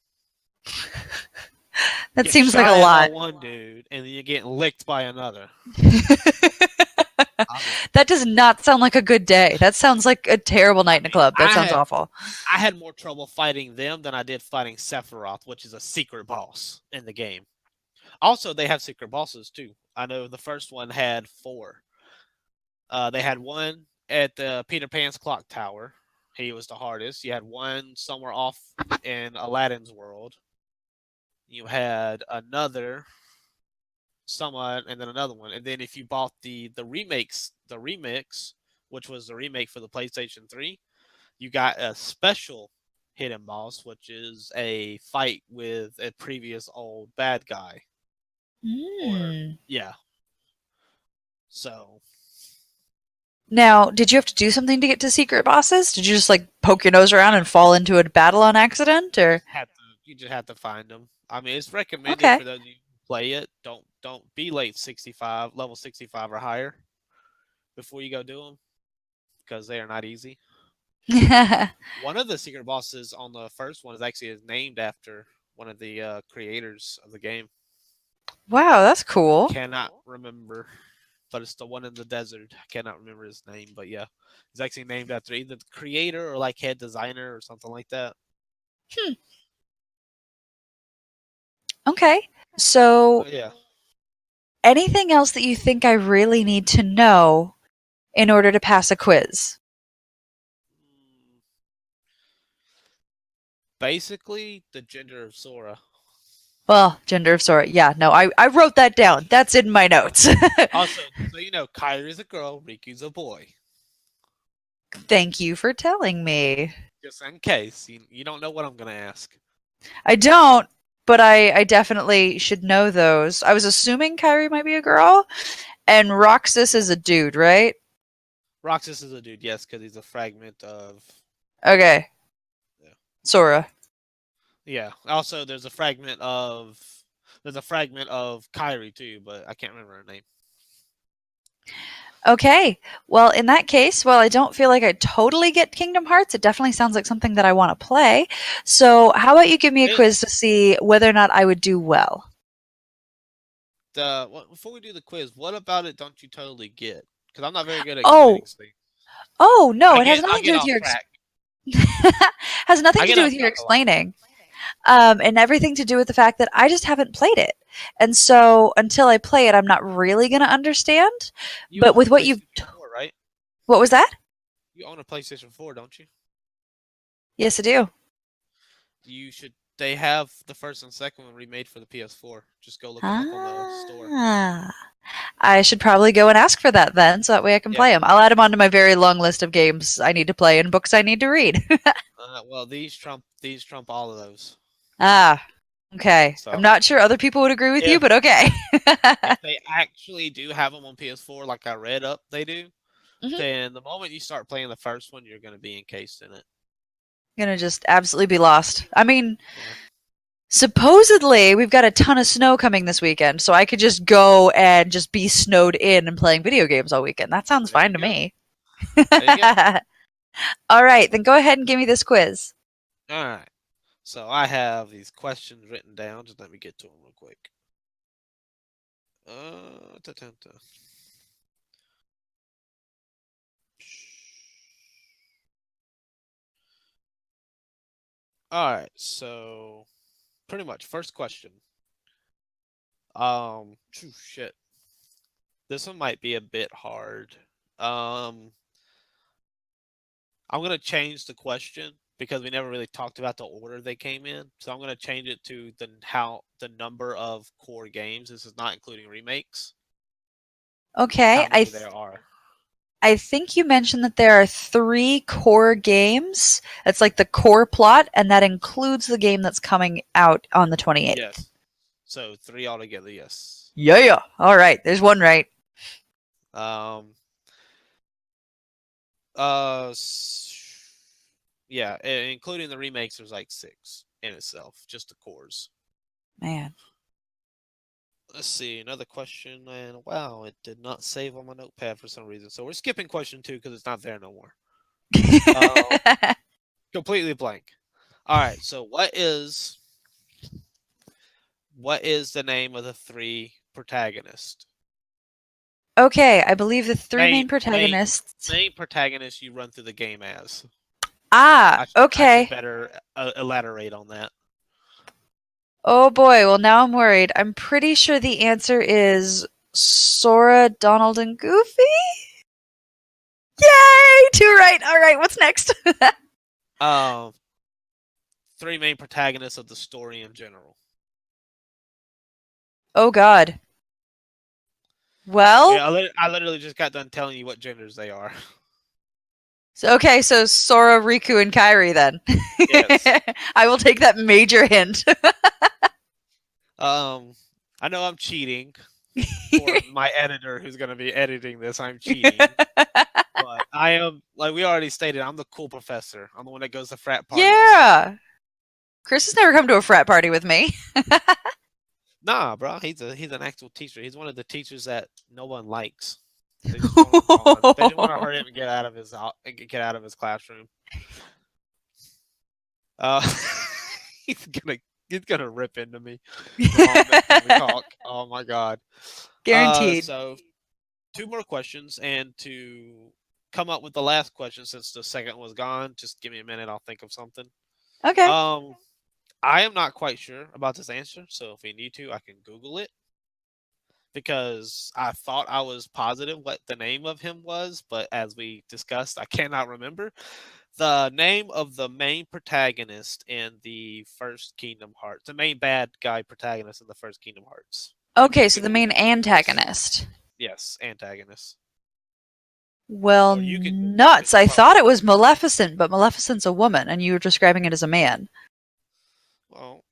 That Get seems like a shot at by lot. one dude, and then you're getting licked by another. I mean, That does not sound like a good day. That sounds like a terrible night in a club. That sounds awful. I had more trouble fighting them than I did fighting Sephiroth, which is a secret boss in the game. Also, they have secret bosses too. I know the first one had four. They had one at the Peter Pan's clock tower. He was the hardest. You had one somewhere off in Aladdin's world. You had another somewhat, and then another one. And then if you bought the remix, which was the remake for the PlayStation 3, you got a special hidden boss, which is a fight with a previous old bad guy. Or Mm. yeah. So Now, did you have to do something to get to secret bosses? Did you just like poke your nose around and fall into a battle on accident, or? you just have to find them. I mean, it's recommended Okay. for those of you who play it. Don't be late 65, level 65 or higher before you go do them because they are not easy. One of the secret bosses on the first one is actually named after one of the creators of the game. Wow, that's cool. Cannot remember, but it's the one in the desert. I cannot remember his name, but yeah, he's actually named after either the creator or like head designer or something like that. Hmm. Okay. So, But yeah, anything else that you think I really need to know in order to pass a quiz? basically the gender of Sora. Well, gender of Sora. Yeah, no, I wrote that down. That's in my notes. Also, so you know, Kyrie's a girl, Riku's a boy. Thank you for telling me. Just in case you don't know what I'm gonna ask. I don't, but I definitely should know those. I was assuming Kyrie might be a girl, and Roxas is a dude, right? Roxas is a dude, yes, because he's a fragment of. Okay. Yeah. Sora. Yeah. Also, there's a fragment of Kyrie too, but I can't remember her name. Okay. Well, in that case, while I don't feel like I totally get Kingdom Hearts, it definitely sounds like something that I want to play. So, how about you give me a It, quiz to see whether or not I would do well? before we do the quiz, what about it? Don't you totally get? Because I'm not very good at explaining Oh, things. oh no, I it has get I nothing to do get with off your track. has nothing I to get do with off your track a lot. explaining. And everything to do with the fact that I just haven't played it. And so until I play it, I'm not really going to understand. You But own with a what you've, PlayStation 4, right? what was that? You own a PlayStation 4, don't you? Yes, I do. You should. They have the first and second one remade for the PS4. Just go look them up on the store. Ah, I should probably go and ask for that then, so that way I can Yeah. play them. I'll add them onto my very long list of games I need to play and books I need to read. Well, these trump all of those. Ah, okay. I'm So not sure other people would agree with you, if but okay. if they actually do have them on PS4, like I read up, they do. Mhm. Then the moment you start playing the first one, you're going to be encased in it. Gonna just absolutely be lost. I mean, Yeah. supposedly we've got a ton of snow coming this weekend, so I could just go and just be snowed in and playing video games all weekend. That sounds There fine you to go. me. There you go. All right, then go ahead and give me this quiz. All right. So I have these questions written down. Just let me get to them real quick. Ta-ta-ta. All right. So pretty much first question. Shit. This one might be a bit hard. Um, I'm gonna change the question because we never really talked about the order they came in. So I'm gonna change it to the number of core games. This is not including remakes. Okay, How many there are? I think you mentioned that there are three core games. That's like the core plot, and that includes the game that's coming out on the 28th. Yes. So 3 altogether. Yes. Yeah, yeah. All right, there's one right. Um. Uh. Yeah, including the remakes, there's like 6 in itself, just the cores. Man. Let's see, another question, and wow, it did not save on my notepad for some reason. So we're skipping question 2 because it's not there no more. Completely blank. All right, so what is the name of the 3 protagonists? Okay, I believe the three Main main main protagonists. main protagonists you run through the game as. Ah, I should okay. better elaborate on that. Oh boy, well now I'm worried. I'm pretty sure the answer is Sora, Donald, and Goofy? Yay! Two right. All right, what's next? Um, 3 main protagonists of the story in general. Oh god. Well, Yeah, I literally just got done telling you what genders they are. okay, so Sora, Riku, and Kairi then. Yes. I will take that major hint. I know I'm cheating for my editor who's going to be editing this. I'm cheating. But I am, like we already stated, I'm the cool professor. I'm the one that goes to frat parties. Yeah. Chris has never come to a frat party with me. Nah, bro, he's an actual teacher. He's one of the teachers that no one likes. They just want him gone. They just want to hurry up and get out of his classroom. Uh, he's gonna rip into me the moment next time we talk. Oh my god. Guaranteed. So 2 more questions, and to come up with the last question since the second was gone, just give me a minute. I'll think of something. Okay. I am not quite sure about this answer, so if we need to, I can Google it because I thought I was positive what the name of him was, but as we discussed, I cannot remember. The name of the main protagonist in the first Kingdom Hearts. The main bad guy protagonist in the first Kingdom Hearts. Okay, You so can the Google main it, of course. antagonist. Yes, antagonist. Well, Or you can Google it nuts. because you I probably thought it know was it. Maleficent, but Maleficent's a woman, and you were describing it as a man. Well,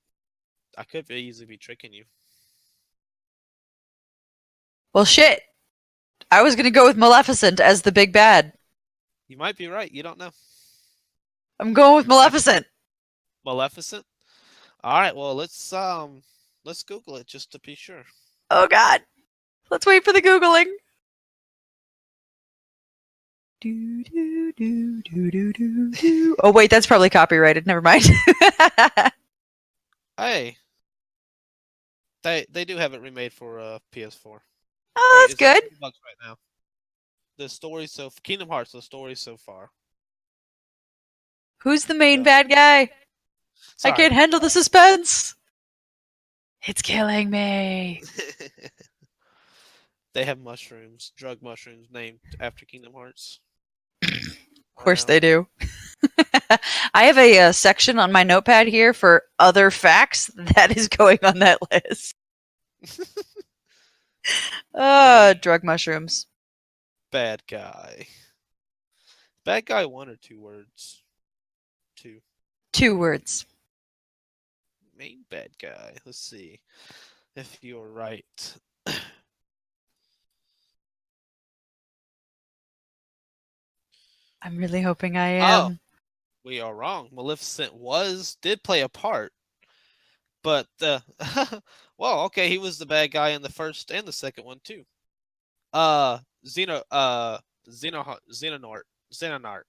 I could easily be tricking you. Well, shit. I was gonna go with Maleficent as the big bad. You might be right. You don't know. I'm going with Maleficent. Maleficent. All right. Well, let's Google it just to be sure. Oh god. Let's wait for the Googling. Oh wait, that's probably copyrighted. Never mind. Hey, they do have it remade for PS4. Oh, that's It's like good. $2 right now. The story Kingdom Hearts. The story so far. Who's the main So, bad guy? I sorry. can't handle the suspense. It's killing me. They have mushrooms, drug mushrooms named after Kingdom Hearts. Of I course know. they do. I have a section on my notepad here for other facts that is going on that list. Main Drug mushrooms. bad guy. Bad guy, one or two words? Two. 2 words. Main bad guy. Let's see if you're right. I'm really hoping I Oh, am. we are wrong. Maleficent did play a part, but well, okay, he was the bad guy in the first and the second one too. Uh, Xeno, Xenonort, Xenonart.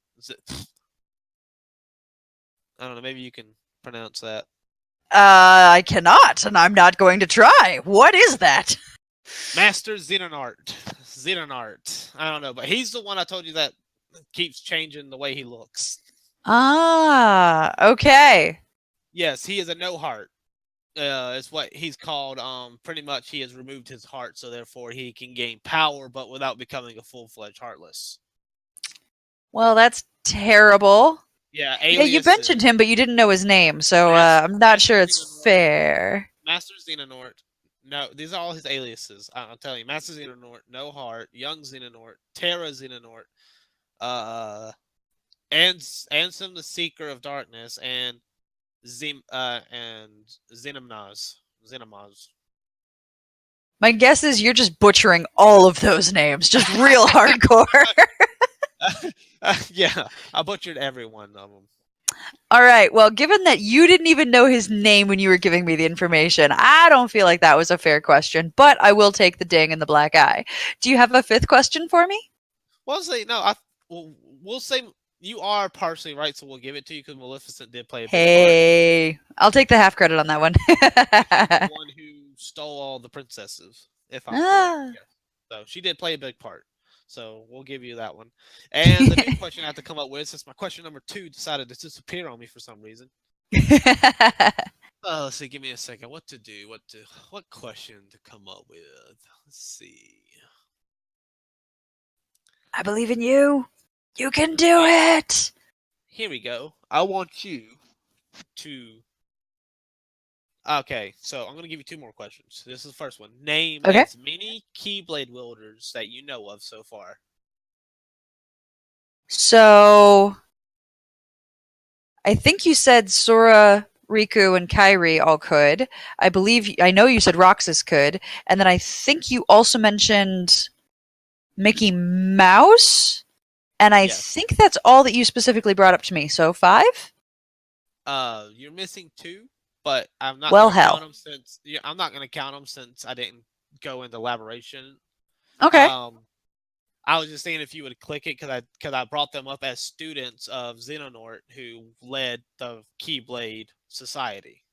I don't know. Maybe you can pronounce that. I cannot, and I'm not going to try. What is that? Master Xenonart. Xenonart. I don't know, but he's the one I told you that keeps changing the way he looks. Ah, okay. Yes, he is a no heart. It's what he's called. Pretty much he has removed his heart, so therefore he can gain power, but without becoming a full-fledged heartless. Well, that's terrible. Yeah, Yeah, you alias mentioned is him, but you didn't know his name, so I'm not Master sure it's Xenonort. fair. Master Xenonort. No, these are all his aliases. I'm telling you, Master Xenonort, No Heart, Young Xenonort, Terra Xenonort, and Ansem the Seeker of Darkness, and Xenomaz. Xenomaz. My guess is you're just butchering all of those names, just real hardcore. Yeah, I butchered every one of them. All right. Well, given that you didn't even know his name when you were giving me the information, I don't feel like that was a fair question, but I will take the ding and the black eye. Do you have a 5th question for me? We'll say no. We'll say you are partially right, so we'll give it to you because Maleficent did play a big part. Hey, I'll take the half credit on that one. She's the one who stole all the princesses, if I'm correct. Ah. Yeah. So she did play a big part. So we'll give you that one. And the new question I have to come up with, since my question number 2 decided to disappear on me for some reason. Let's see. Give me a second. What to do? What question to come up with? Let's see. I believe in you. You can do it. Here we go. I want you to. Okay, so I'm going to give you 2 more questions. This is the first one. Name Okay. as many Keyblade wielders that you know of so far. So, I think you said Sora, Riku, and Kairi all could. I know you said Roxas could, and then I think you also mentioned Mickey Mouse, and I Yes. think that's all that you specifically brought up to me. So 5? You're missing 2, but I'm not Well, going to count hell. them I'm not going to count them since I didn't go into elaboration. Okay. I was just saying if you would click it because I brought them up as students of Xenonort who led the Keyblade Society.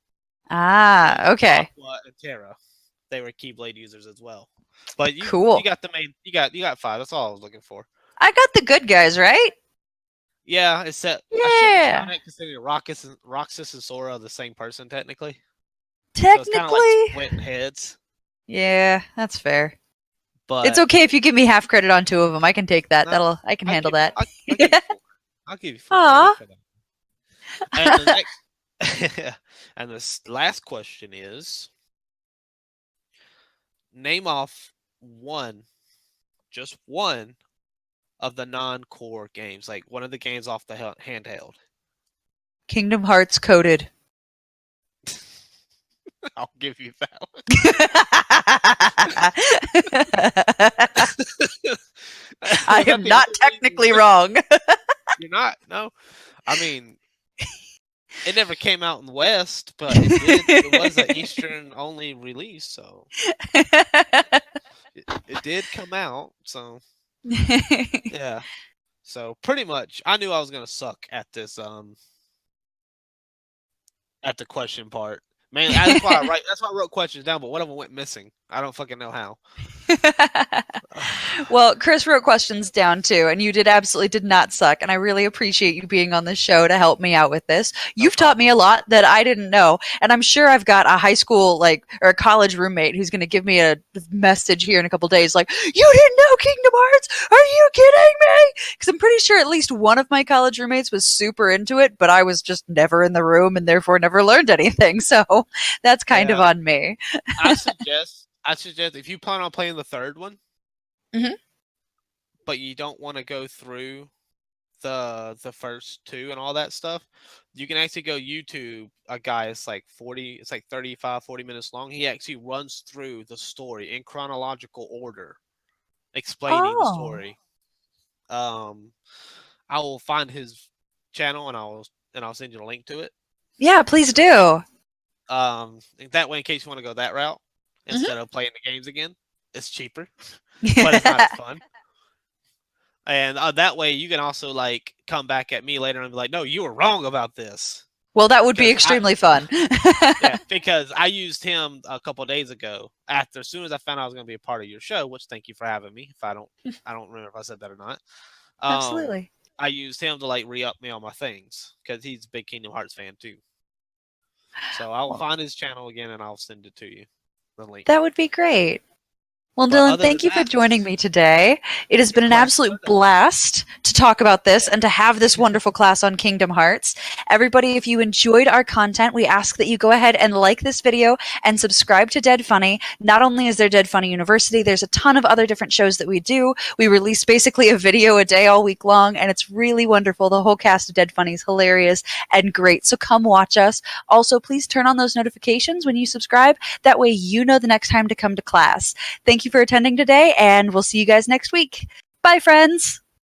Ah, okay. Aqua and Terra, they were Keyblade users as well. But Cool. you got the main. You got 5. That's all I was looking for. I got the good guys, right? Yeah, except I shouldn't count Yeah. it considering Roxas and Sora are the same person technically. So it's kind of like Technically. splitting heads. Yeah, that's fair. But It's okay if you give me half credit on 2 of them. I can take that. no, I can handle I'll that. give you 4. I'll give you full credit Aw. for that. And the next, and this last question is: name off one, just one of the non-core games, like one of the games off the handheld. Kingdom Hearts coded. I'll give you that one. I am not technically wrong. You're not. No, I mean, it never came out in the West, but it did. It was an Eastern only release, so it did come out. So yeah. So pretty much, I knew I was gonna suck at this. At the question part. Man, that's why I wrote questions down, but one of them went missing. I don't fucking know how. Well, Chris wrote questions down too, and you did not suck, and I really appreciate you being on the show to help me out with this. You've taught me a lot that I didn't know, and I'm sure I've got a high school or a college roommate who's going to give me a message here in a couple days like, "You didn't know Kingdom Hearts? Are you kidding me?" Because I'm pretty sure at least one of my college roommates was super into it, but I was just never in the room and therefore never learned anything. So that's kind of on me. I suggest if you plan on playing the third one, but you don't want to go through the first two and all that stuff, you can actually go YouTube a guy. It's like 35-40 minutes long. He actually runs through the story in chronological order, explaining the story. I will find his channel and I'll send you a link to it. Yeah, please do. That way, in case you want to go that route instead of playing the games again, it's cheaper, but it's not as fun. And that way, you can also come back at me later and be like, "No, you were wrong about this." Well, that would be extremely fun. Yeah, because I used him a couple of days ago. As soon as I found out I was going to be a part of your show, which thank you for having me. If I don't remember if I said that or not. Absolutely. I used him to re-up me on my things because he's a big Kingdom Hearts fan too. So I'll find his channel again and I'll send it to you. The link. That would be great. Well, Dylan, thank you for joining me today. It has been an absolute blast to talk about this and to have this wonderful class on Kingdom Hearts. Everybody, if you enjoyed our content, we ask that you go ahead and like this video and subscribe to Dead Funny. Not only is there Dead Funny University, there's a ton of other different shows that we do. We release basically a video a day all week long, and it's really wonderful. The whole cast of Dead Funny is hilarious and great, so come watch us. Also, please turn on those notifications when you subscribe. That way you know the next time to come to class. Thank you for attending today, and we'll see you guys next week. Bye, friends.